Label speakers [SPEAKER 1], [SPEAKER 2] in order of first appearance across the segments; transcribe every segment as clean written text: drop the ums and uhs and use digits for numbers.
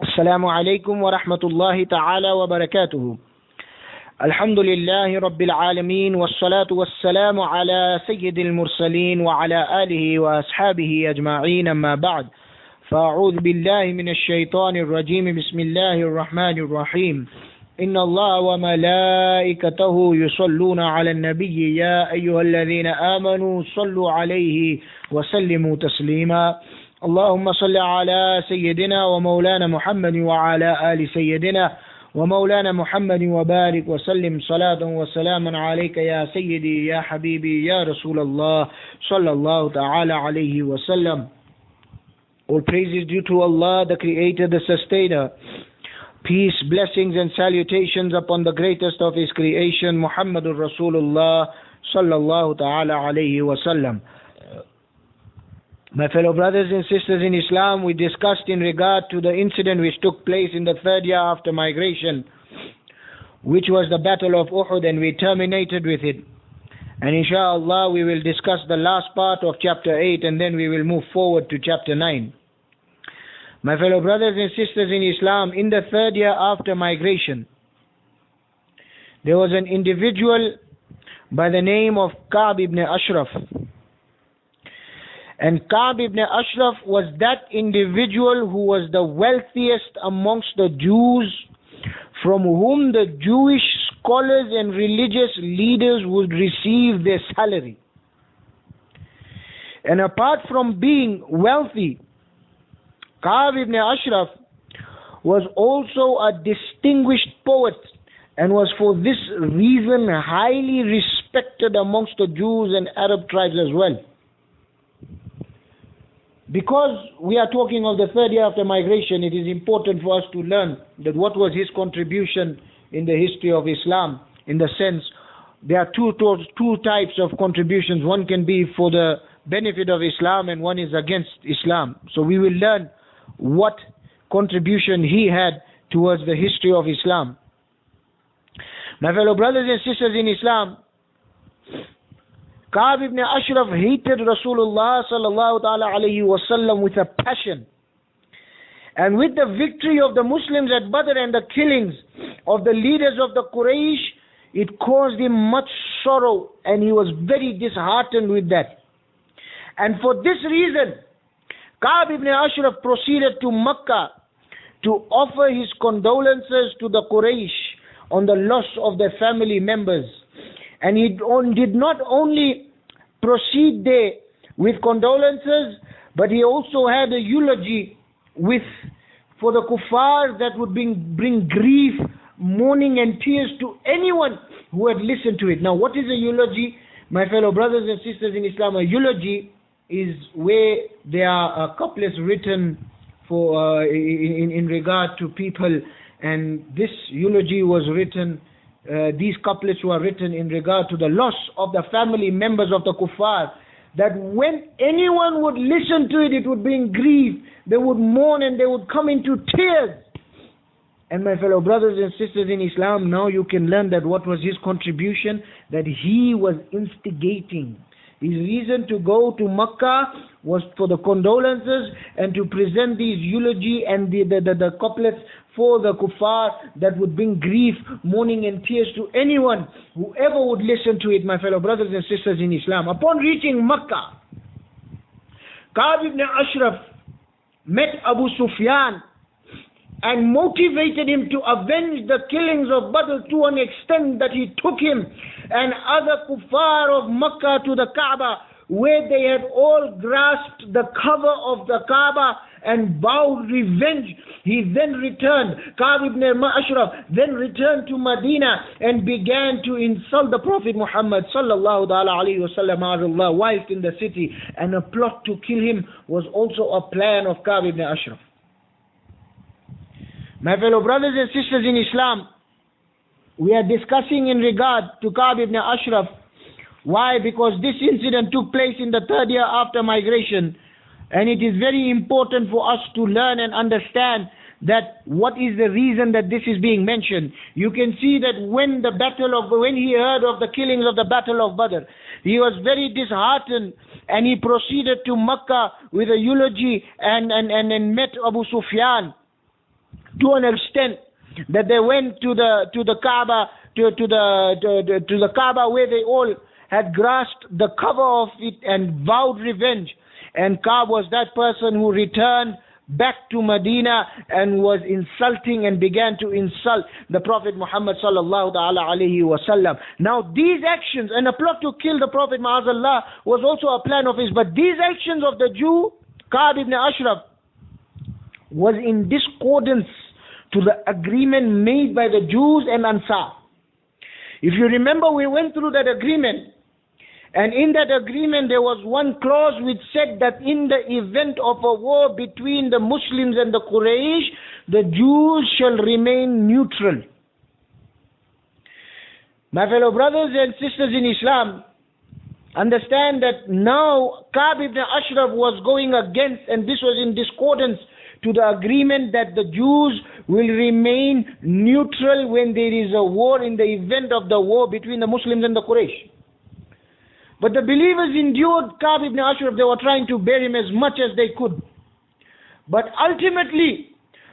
[SPEAKER 1] السلام عليكم ورحمة الله تعالى وبركاته. الحمد لله رب العالمين والصلاة والسلام على سيد المرسلين وعلى آله وأصحابه أجمعين، أما بعد، فأعوذ بالله من الشيطان الرجيم. بسم الله الرحمن الرحيم. إن الله وملائكته يصلون على النبي يا أيها الذين آمنوا صلوا عليه وسلموا تسليما. اللهم صل على سيدنا ومولانا محمد وعلى آل سيدنا ومولانا محمد وبارك وسلم صلاة وسلاما عليك يا سيدي يا حبيبي يا رسول الله صلى الله تعالى عليه وسلم. All praise is due to Allah, the Creator, the Sustainer. Peace, blessings and salutations upon the greatest of His creation, Muhammadur Rasulullah Sallallahu ta'ala Alaihi Wasallam. My fellow brothers and sisters in Islam, we discussed in regard to the incident which took place in the third year after migration, which was the Battle of Uhud, and we terminated with it. And inshallah we will discuss the last part of chapter 8, and then we will move forward to chapter 9. My fellow brothers and sisters in Islam, in the third year after migration, there was an individual by the name of Ka'b ibn Ashraf. And Ka'b ibn Ashraf was that individual who was the wealthiest amongst the Jews, from whom the Jewish scholars and religious leaders would receive their salary. And apart from being wealthy, Ka'b ibn Ashraf was also a distinguished poet, and was for this reason highly respected amongst the Jews and Arab tribes as well. Because we are talking of the third year after migration, it is important for us to learn that what was his contribution in the history of Islam, in the sense there are two types of contributions. One can be for the benefit of Islam and one is against Islam. So we will learn what contribution he had towards the history of Islam. My fellow brothers and sisters in Islam, Ka'b ibn Ashraf hated Rasulullah Sallallahu Alaihi Wasallam with a passion. And with the victory of the Muslims at Badr and the killings of the leaders of the Quraysh, it caused him much sorrow, and he was very disheartened with that. And for this reason, Ka'b ibn Ashraf proceeded to Makkah to offer his condolences to the Quraysh on the loss of their family members. And he did not only proceed there with condolences, but he also had a eulogy for the kuffar that would bring grief, mourning and tears to anyone who had listened to it. Now, what is a eulogy? My fellow brothers and sisters in Islam, a eulogy is where there are couplets written for in regard to people, and this eulogy was written. These couplets were written in regard to the loss of the family members of the kuffar, that when anyone would listen to it, it would bring grief, they would mourn and they would come into tears. And my fellow brothers and sisters in Islam, now you can learn that what was his contribution, that he was instigating. His reason to go to Makkah was for the condolences and to present these eulogy and the couplets for the kuffar that would bring grief, mourning and tears to anyone, whoever would listen to it, my fellow brothers and sisters in Islam. Upon reaching Makkah, Ka'b ibn Ashraf met Abu Sufyan and motivated him to avenge the killings of Badr to an extent that he took him and other kuffar of Makkah to the Kaaba, where they had all grasped the cover of the Kaaba and vowed revenge. He then returned, Ka'b ibn Ashraf then returned to Medina and began to insult the Prophet Muhammad Sallallahu Alaihi Wasallam whilst in the city, and a plot to kill him was also a plan of Ka'b ibn Ashraf. My fellow brothers and sisters in Islam, we are discussing in regard to Ka'b ibn Ashraf. Why? Because this incident took place in the third year after migration, and it is very important for us to learn and understand that what is the reason that this is being mentioned. You can see that when he heard of the killings of the Battle of Badr, he was very disheartened, and he proceeded to Makkah with a eulogy and met Abu Sufyan. to an extent that they went to the Kaaba, to the Kaaba, where they all had grasped the cover of it and vowed revenge. And Ka'b was that person who returned back to Medina and was insulting and began to insult the Prophet Muhammad Sallallahu Alaihi Wasallam. Now these actions, and a plot to kill the Prophet Ma'azallah was also a plan of his, but these actions of the Jew, Ka'b ibn Ashraf, was in discordance to the agreement made by the Jews and Ansar. If you remember, we went through that agreement, and in that agreement there was one clause which said that in the event of a war between the Muslims and the Quraysh, the Jews shall remain neutral. My fellow brothers and sisters in Islam, understand that now Ka'b ibn Ashraf was going against, and this was in discordance to the agreement that the Jews will remain neutral when there is a war, in the event of the war between the Muslims and the Quraysh. But the believers endured Ka'b ibn Ashraf. They were trying to bear him as much as they could. But ultimately,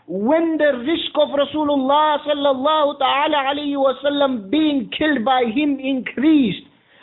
[SPEAKER 1] when the risk of Rasulullah Sallallahu Alaihi Wasallam being killed by him increased,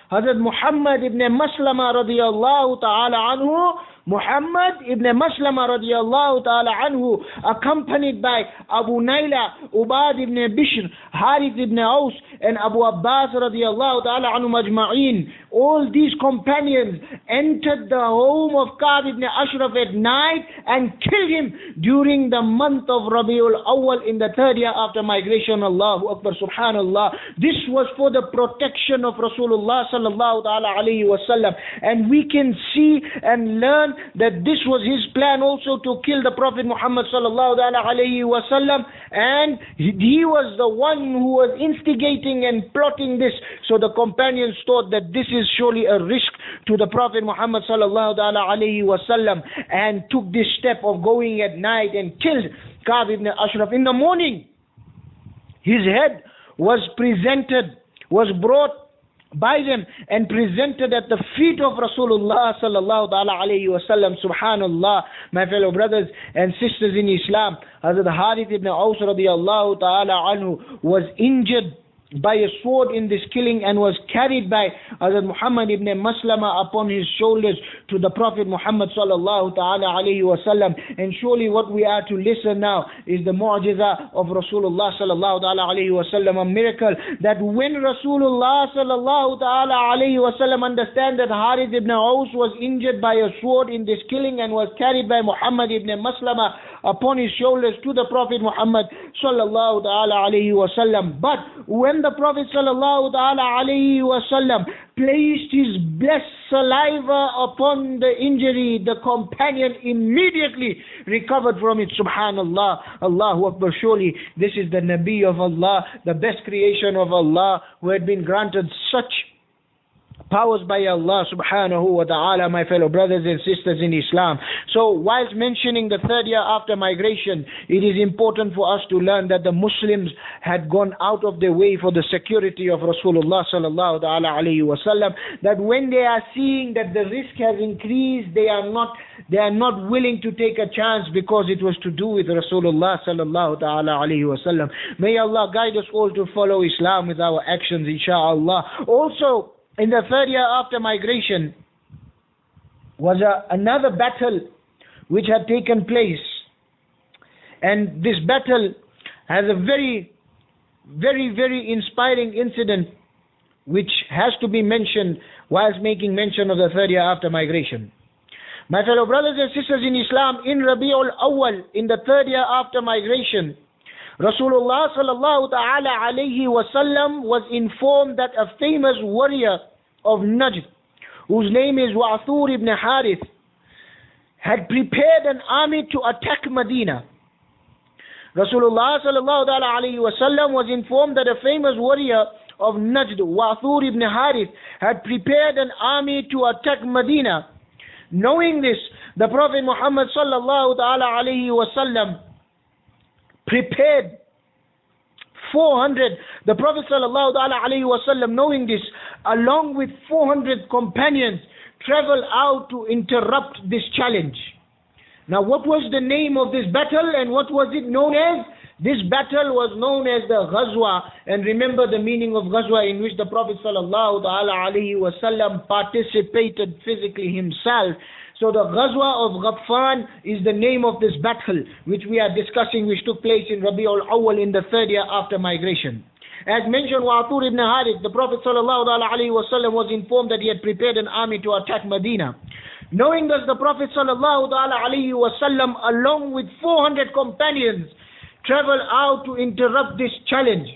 [SPEAKER 1] Hazrat Muhammad ibn Maslama radiyallahu ta'ala anhu, Muhammad ibn Maslama radiyallahu ta'ala anhu, accompanied by Abu Naila, Ubad ibn Bishr, Harith ibn Aus, and Abu Abbas radiyallahu ta'ala anhu majma'een, all these companions entered the home of Ka'b ibn Ashraf at night and killed him during the month of Rabiul Awwal in the third year after migration. Allahu Akbar, Subhanallah. This was for the protection of Rasulullah Sallallahu Alaihi Wasallam, and we can see and learn that this was his plan also to kill the Prophet Muhammad Sallallahu Alaihi Wasallam, and he was the one who was instigating and plotting this. So the companions thought that this is surely a risk to the Prophet Muhammad Sallallahu Alaihi Wasallam, and took this step of going at night and killed Ka'b ibn Ashraf. In the morning, his head was brought by them and presented at the feet of Rasulullah Sallallahu Alaihi Wasallam. Subhanallah, my fellow brothers and sisters in Islam, Hazrat Harith ibn Aus radiyallahu ta'ala anhu was injured by a sword in this killing and was carried by Hazrat Muhammad ibn Maslama upon his shoulders to the Prophet Muhammad Sallallahu Alaihi Wasallam. And surely what we are to listen now is the mu'jiza of Rasulullah Sallallahu Alaihi Wasallam, a miracle that when Rasulullah Sallallahu Alaihi Wasallam understand that Harith ibn Aus was injured by a sword in this killing and was carried by Muhammad ibn Maslama upon his shoulders to the Prophet Muhammad Sallallahu Alaihi Wasallam. But when the Prophet Sallallahu Alaihi Wasallam placed his blessed saliva upon the injury, the companion immediately recovered from it. Subhanallah, Allahu Akbar. Surely this is the Nabi of Allah, the best creation of Allah, who had been granted such powers by Allah subhanahu wa ta'ala, my fellow brothers and sisters in Islam. So whilst mentioning the third year after migration, it is important for us to learn that the Muslims had gone out of their way for the security of Rasulullah Sallallahu Alaihi Wasallam, that when they are seeing that the risk has increased, they are not willing to take a chance, because it was to do with Rasulullah Sallallahu Alaihi Wasallam. May Allah guide us all to follow Islam with our actions, inshaAllah. Also, in the third year after migration was another battle which had taken place. And this battle has a very, very, very inspiring incident which has to be mentioned whilst making mention of the third year after migration. My fellow brothers and sisters in Islam, in Rabiul Awwal, in the third year after migration, Rasulullah Sallallahu Alaihi Wasallam was informed that a famous warrior of Najd, whose name is Wa'thur ibn Harith, had prepared an army to attack Medina. Rasulullah Sallallahu Alaihi Wasallam was informed that a famous warrior of Najd, Wa'thur ibn Harith, had prepared an army to attack Medina. Knowing this, the Prophet Muhammad Sallallahu Alaihi Wasallam prepared 400. The Prophet Sallallahu Alaihi Wasallam, knowing this, along with 400 companions, traveled out to interrupt this challenge. Now, what was the name of this battle, and what was it known as? This battle was known as the Ghazwa, and remember the meaning of Ghazwa, in which the Prophet Sallallahu Alaihi Wasallam participated physically himself. So the Ghazwa of Gatfaan is the name of this battle, which we are discussing, which took place in Rabi'ul Awwal in the 3rd year after migration. As mentioned, Wa'athur ibn Harith, the Prophet Sallallahu Alaihi Wasallam was informed that he had prepared an army to attack Medina. Knowing this, the Prophet Sallallahu Alaihi Wasallam, along with 400 companions, traveled out to interrupt this challenge.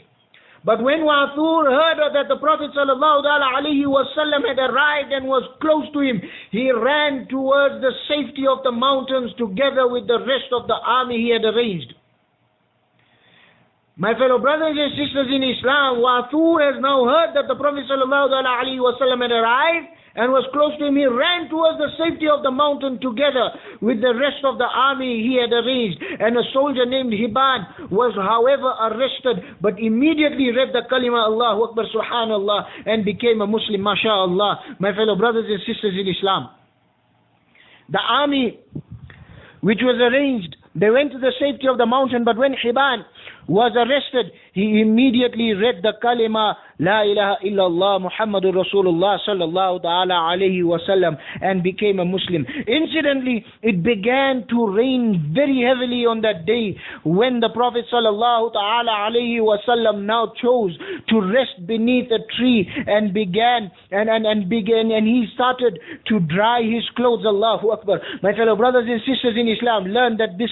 [SPEAKER 1] But when Wa'athur heard that the Prophet Sallallahu Alaihi Wasallam had arrived and was close to him, he ran towards the safety of the mountains together with the rest of the army he had arranged. My fellow brothers and sisters in Islam, Wa'athur has now heard that the Prophet Sallallahu Alaihi Wasallam had arrived and was close to him. He ran towards the safety of the mountain together with the rest of the army he had arranged. And a soldier named Hibban was, however, arrested, but immediately read the kalima Allahu Akbar, Subhanallah, and became a Muslim, MashaAllah. My fellow brothers and sisters in Islam, the army which was arranged, they went to the safety of the mountain, but when Hibban was arrested, he immediately read the kalima La ilaha illallah Muhammadur Rasulullah Sallallahu Alaihi Wasallam and became a Muslim. Incidentally, it began to rain very heavily on that day when the Prophet Sallallahu Alaihi Wasallam now chose to rest beneath a tree and he started to dry his clothes. Allahu Akbar. My fellow brothers and sisters in Islam, learn that this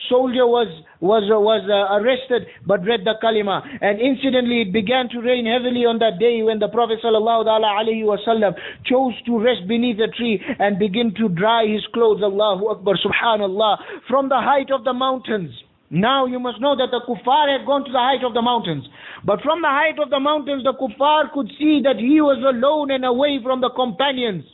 [SPEAKER 1] soldier was arrested but read the kalima, and incidentally it began to rain heavily on that day when the Prophet Sallallahu Alaihi Wasallam chose to rest beneath a tree and begin to dry his clothes. Allahu Akbar, Subhanallah, from the height of the mountains. Now you must know that the kuffar had gone to the height of the mountains, but from the height of the mountains the kuffar could see that he was alone and away from the companions.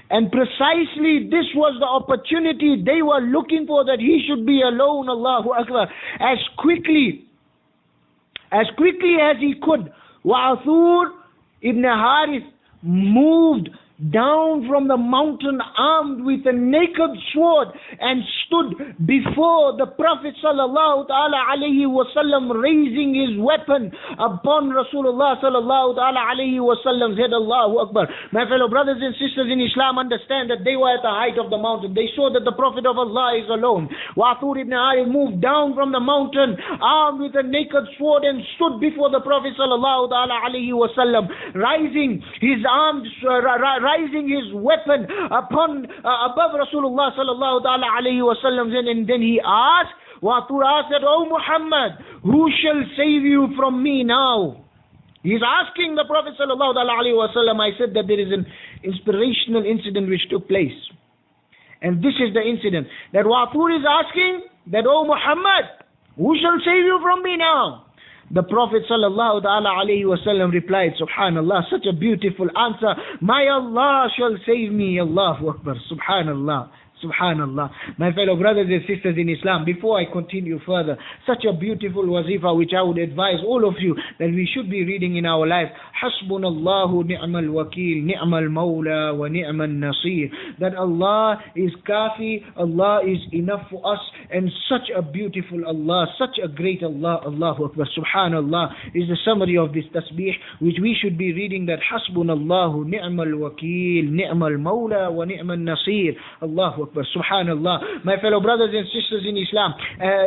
[SPEAKER 1] And precisely this was the opportunity they were looking for, that he should be alone. Allahu Akbar. As quickly as he could, Wa'athur ibn Harith moved down from the mountain armed with a naked sword and stood before the Prophet Sallallahu Alaihi Wasallam, raising his weapon upon Rasulullah Sallallahu Alaihi Wasallam's head. Allahu Akbar. My fellow brothers and sisters in Islam, understand that they were at the height of the mountain. They saw that the Prophet of Allah is alone. Wa'athur ibn Harith moved down from the mountain armed with a naked sword and stood before the Prophet Sallallahu Alaihi Wasallam, raising his arms, rising his weapon above Rasulullah Sallallahu Alaihi Wasallam, and then he asked, Wa'athur asked that, "O Muhammad, who shall save you from me now?" He's asking the Prophet Sallallahu Alaihi Wasallam. I said that there is an inspirational incident which took place, and this is the incident that Wa'athur is asking, that, "O Muhammad, who shall save you from me now?" The Prophet Sallallahu Alaihi Wasallam replied, Subhanallah, such a beautiful answer, "My Allah shall save me." Allahu Akbar. Subhanallah. Subhanallah. My fellow brothers and sisters in Islam, before I continue further, such a beautiful wazifa which I would advise all of you that we should be reading in our life. Hasbunallahu ni'mal wakil, ni'mal mawla wa ni'mal nasir. That Allah is kafi, Allah is enough for us, and such a beautiful Allah, such a great Allah. Allahu Akbar. Subhanallah is the summary of this tasbih which we should be reading, that Hasbunallahu ni'mal wakil, ni'mal mawla wa ni'mal nasir. Allahu Akbar. Subhanallah. My fellow brothers and sisters in Islam,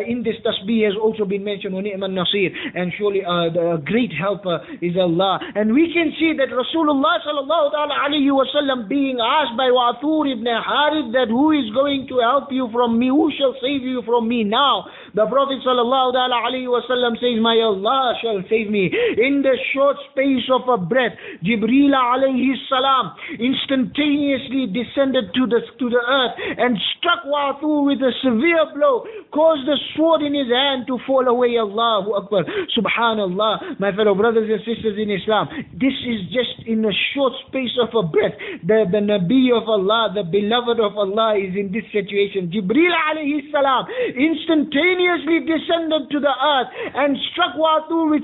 [SPEAKER 1] in this tasbih has also been mentioned wa ni'mal nasir, and surely the great helper is Allah. And we can see that Rasulullah Sallallahu Alaihi Wasallam being asked by Wa'athur ibn Harith that who is going to help you from me, who shall save you from me now? The Prophet Sallallahu Alaihi Wasallam says, "My Allah shall save me." In the short space of a breath, Jibreel alayhi salam instantaneously descended to the earth and struck Wa'athur with a severe blow, caused the sword in his hand to fall away. Allahu Akbar. Subhanallah. My fellow brothers and sisters in Islam, this is just in a short space of a breath. The Nabi of Allah, the beloved of Allah, is in this situation. Jibreel alayhi salam instantaneously instantaneously descended to the earth and struck Wathur with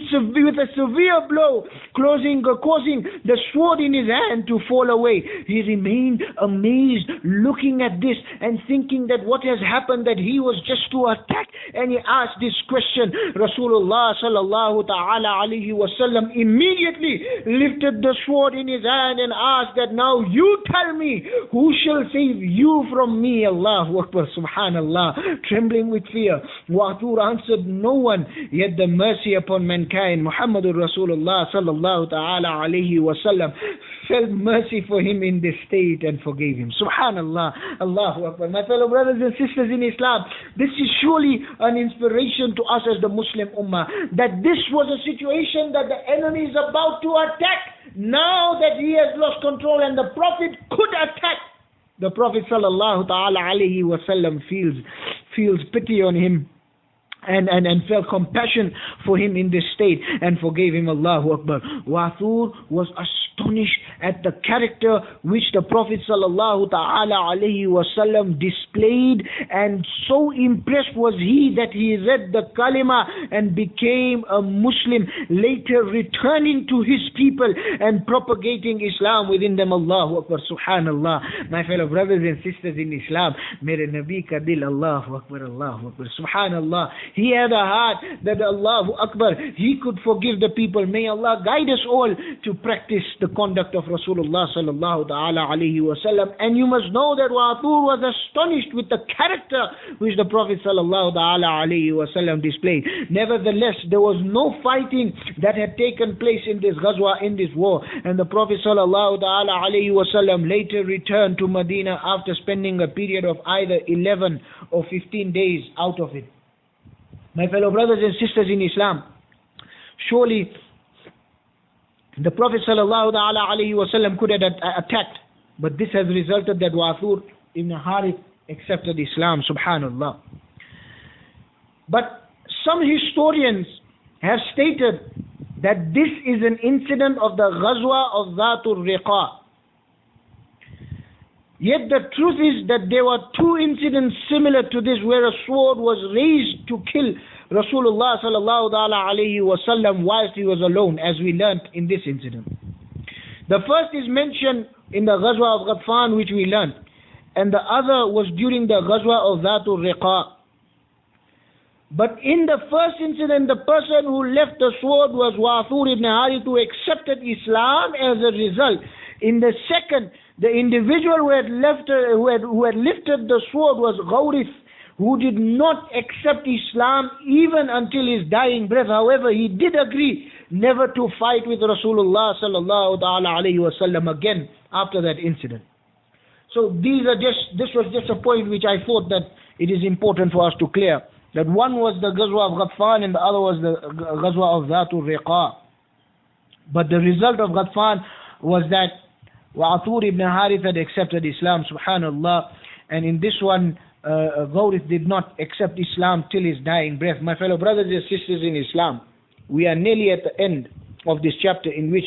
[SPEAKER 1] a severe blow, causing the sword in his hand to fall away. He remained amazed, looking at this and thinking that what has happened, that he was just to attack. And he asked this question. Rasulullah Sallallahu Ta'ala Alaihi Wasallam immediately lifted the sword in his hand and asked that, now you tell me, who shall save you from me? Allahu Akbar, Subhanallah. Trembling with fear, Wathur answered, no one. Yet the mercy upon mankind, Muhammadur Rasulullah Sallallahu Ta'ala Alaihi Wasallam, felt mercy for him in this state and forgave him. Subhanallah. Allahu Akbar. My fellow brothers and sisters in Islam, this is surely an inspiration to us as the Muslim Ummah, that this was a situation that the enemy is about to attack. Now that he has lost control and the Prophet could attack, the Prophet Sallallahu Ta'ala Alaihi Wasallam feels pity on him and felt compassion for him in this state and forgave him. Allahu Akbar. Wathur was astonished at the character which the Prophet Sallallahu Ta'ala Alaihi Wasallam displayed, and so impressed was he that he read the kalima and became a Muslim, later returning to his people and propagating Islam within them. Allahu Akbar. Subhanallah. My fellow brothers and sisters in Islam, mere Nabi ka dil, Allahu Akbar, Allahu Akbar. Subhanallah. He had a heart that, Allahu Akbar, he could forgive the people. May Allah guide us all to practice the conduct of Rasulullah Sallallahu Ta'ala Alaihi Wasallam. And you must know that Wathur was astonished with the character which the Prophet Sallallahu Ta'ala Alaihi Wasallam displayed. Nevertheless, there was no fighting that had taken place in this ghazwa, in this war. And the Prophet Sallallahu Ta'ala Alaihi Wasallam later returned to Medina after spending a period of either 11 or 15 days out of it. My fellow brothers and sisters in Islam, surely the Prophet Sallallahu Alaihi Wasallam could have attacked, but this has resulted that Wathur ibn Harith accepted Islam. Subhanallah. But some historians have stated that this is an incident of the Ghazwa of Dhatul Riqa. Yet the truth is that there were two incidents similar to this where a sword was raised to kill Rasulullah Sallallahu Alaihi Wasallam whilst he was alone, as we learnt in this incident. The first is mentioned in the Ghazwa of Gatfaan, which we learnt, and the other was during the Ghazwa of Dhatul Riqa. But in the first incident, the person who left the sword was Wathur ibn Harith, who accepted Islam as a result. In the second, the individual who had lifted the sword was Ghawrith, who did not accept Islam even until his dying breath. However, he did agree never to fight with Rasulullah Sallallahu Alaihi Wasallam again after that incident. So this was just a point which I thought that it is important for us to clear. That one was the Ghazwa of Gatfaan and the other was the Ghazwa of Dhatul Riqa. But the result of Gatfaan was that Wathur ibn Harith had accepted Islam, subhanallah, and in this one, Ghawrith did not accept Islam till his dying breath. My fellow brothers and sisters in Islam, we are nearly at the end of this chapter, in which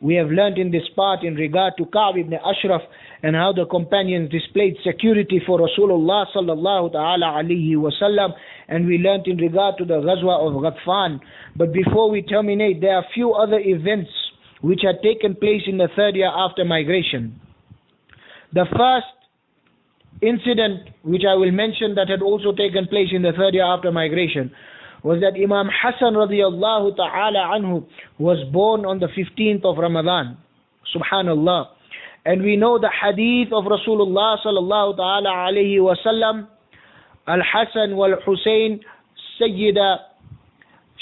[SPEAKER 1] we have learnt in this part in regard to Ka'b ibn Ashraf and how the companions displayed security for Rasulullah Sallallahu Ta'ala Alaihi Wasallam, and we learnt in regard to the Ghazwa of Gatfaan. But before we terminate, there are a few other events which had taken place in the third year after migration. The first incident which I will mention that had also taken place in the third year after migration was that Imam Hassan radiallahu ta'ala anhu was born on the 15th of Ramadan. Subhanallah. And we know the hadith of Rasulullah sallallahu ta'ala alayhi wa sallam, Al-Hasan wal-Husayn Sayyida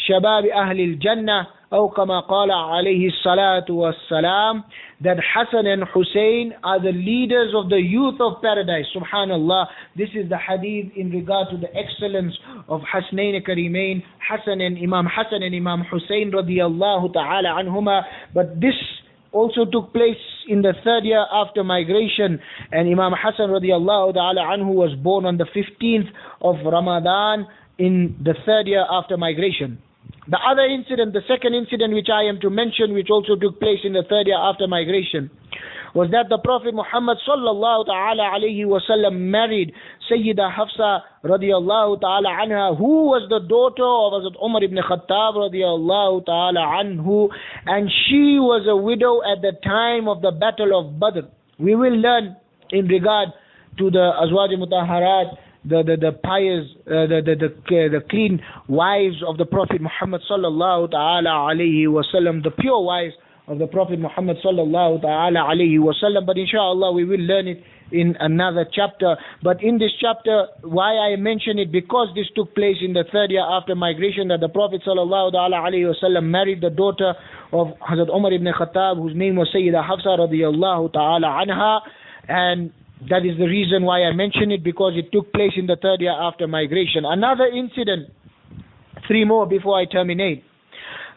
[SPEAKER 1] Shabab Ahli al-Jannah, أو كما قال عليه الصلاة والسلام, that Hassan and Hussein are the leaders of the youth of paradise. Subhanallah. This is the hadith in regard to the excellence of Hasnain Karimain, Imam Hassan and Imam Hussein radiyallahu ta'ala anhuma. But this also took place in the third year after migration, and Imam Hassan radiyallahu ta'ala anhu was born on the 15th of Ramadan in the third year after migration. The other incident, the second incident which I am to mention, which also took place in the third year after migration, was that the Prophet Muhammad Sallallahu ta'ala Alaihi Wasallam married Sayyidah Hafsa radiallahu ta'ala anha, who was the daughter of Hazrat Umar ibn Khattab radiallahu ta'ala anhu, and she was a widow at the time of the Battle of Badr. We will learn in regard to the Azwaj Mutahharat, the pious, the clean wives of the Prophet Muhammad Sallallahu ta'ala Alaihi Wasallam, the pure wives of the Prophet Muhammad Sallallahu ta'ala Alaihi Wasallam. But inshallah we will learn it in another chapter. But in this chapter, why I mention it, because this took place in the third year after migration, that the Prophet Sallallahu ta'ala Alaihi Wasallam married the daughter of Hazrat Umar ibn Khattab, whose name was Sayyidah Hafsa radiyallahu ta'ala anha. And that is the reason why I mention it, because it took place in the third year after migration. Another incident, three more before I terminate.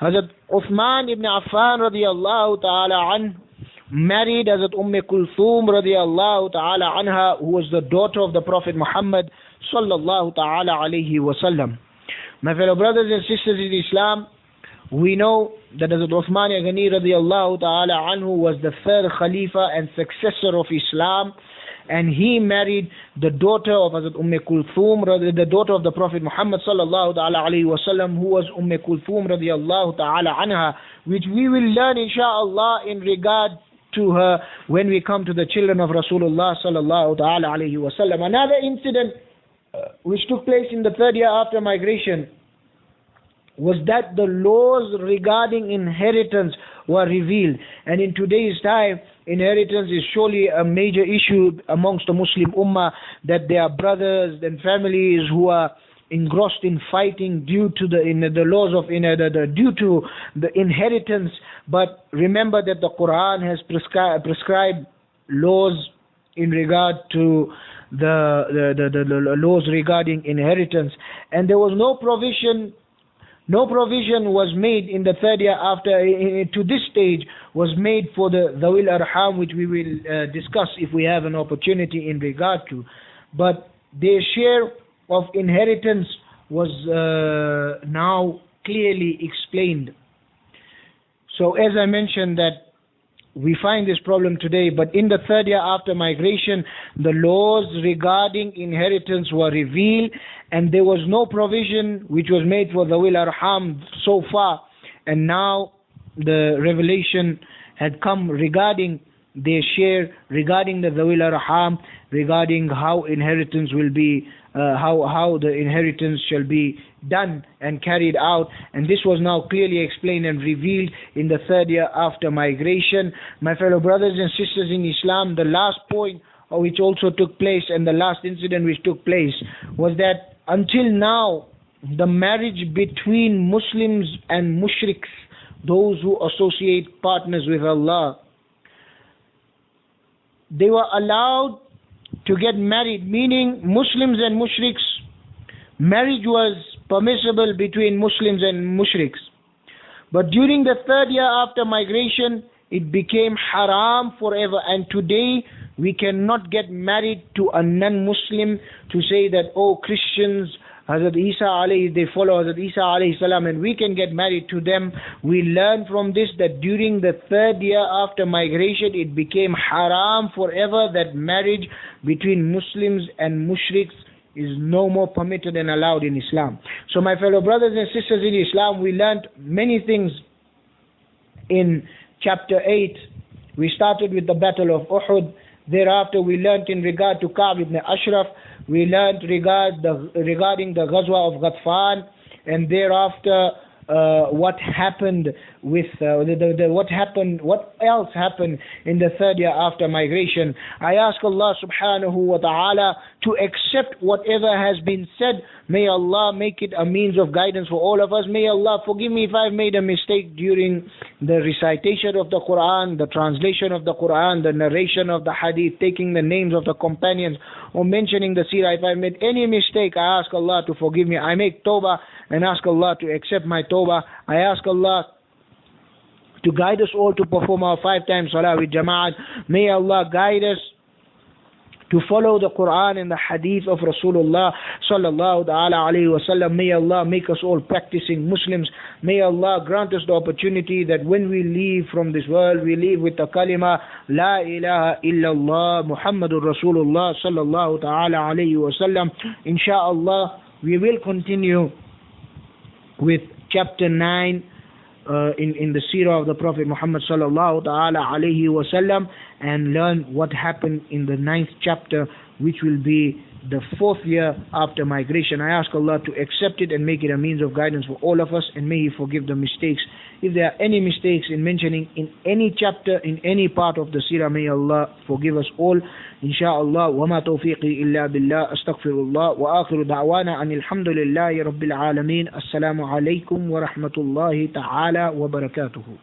[SPEAKER 1] Hazrat Uthman ibn Affan radiyallahu ta'ala anhu married Hazrat Kulthum radiyallahu ta'ala anha, who was the daughter of the Prophet Muhammad Sallallahu ta'ala Alaihi Wasallam. My fellow brothers and sisters in Islam, we know that Hazrat Uthman Ghani radiyallahu ta'ala anhu was the third Khalifa and successor of Islam, and he married the daughter of Hazrat Kulthum, the daughter of the Prophet Muhammad Sallallahu ta'ala Alaihi Wasallam, who was Kulthum radiyallahu ta'ala anha, which we will learn inshaAllah in regard to her when we come to the children of Rasulullah Sallallahu ta'ala Alaihi Wasallam. Another incident which took place in the third year after migration was that the laws regarding inheritance were revealed. And in today's time, inheritance is surely a major issue amongst the Muslim Ummah, that there are brothers and families who are engrossed in fighting due to the laws of due to the inheritance. But remember that the Quran has prescribed laws in regard to the laws regarding inheritance, and there was no provision was made in the third year after, to this stage, was made for the Dhawil Arham, which we will discuss if we have an opportunity in regard to. But their share of inheritance was now clearly explained. So as I mentioned, that we find this problem today, but in the third year after migration, the laws regarding inheritance were revealed, and there was no provision which was made for the Dhawil Arham so far, and now the revelation had come regarding their share, regarding the Dhawil Arham, regarding how inheritance will be, how the inheritance shall be done and carried out. And this was now clearly explained and revealed in the third year after migration. My fellow brothers and sisters in Islam, the last point which also took place, and the last incident which took place, was that until now, the marriage between Muslims and mushriks, those who associate partners with Allah, they were allowed to get married, meaning Muslims and mushriks, marriage was permissible between Muslims and mushriks. But during the third year after migration, it became haram forever, and today we cannot get married to a non-Muslim to say that, oh, Christians, Hazrat Isa alayhi, they follow Hazrat Isa alayhi salam, and we can get married to them. We learn from this that during the third year after migration, it became haram forever, that marriage between Muslims and mushriks is no more permitted and allowed in Islam. So my fellow brothers and sisters in Islam, we learned many things in chapter 8. We started with the battle of Uhud. Thereafter we learned in regard to Ka'b ibn Ashraf. We learned regarding the Ghazwa of Gatfaan, and thereafter what happened with what else happened in the third year after migration. I ask Allah subhanahu wa ta'ala to accept whatever has been said. May Allah make it a means of guidance for all of us. May Allah forgive me if I've made a mistake during the recitation of the Quran, the translation of the Quran, the narration of the hadith, taking the names of the companions, or mentioning the seerah. If I made any mistake, I ask Allah to forgive me. I make tawbah and ask Allah to accept my tawbah. I ask Allah to guide us all to perform our 5 times salah with jama'at. May Allah guide us to follow the Quran and the Hadith of Rasulullah Sallallahu Alaihi Wasallam. May Allah make us all practicing Muslims. May Allah grant us the opportunity that when we leave from this world, we leave with the kalima La ilaha illallah Muhammadur Rasulullah Sallallahu Alaihi Wasallam. Inshallah, we will continue with chapter 9 in the Seerah of the Prophet Muhammad Sallallahu Alaihi Wasallam, and learn what happened in the 9th chapter, which will be the 4th year after migration. I ask Allah to accept it and make it a means of guidance for all of us, and may He forgive the mistakes. If there are any mistakes in mentioning in any chapter, in any part of the Seerah, may Allah forgive us all. Insha'Allah, wa ma tawfiqi illa billah, astaghfirullah, wa akhiru da'wana anil hamdulillahi rabbil alameen. Assalamu alaikum wa rahmatullahi ta'ala wa barakatuhu.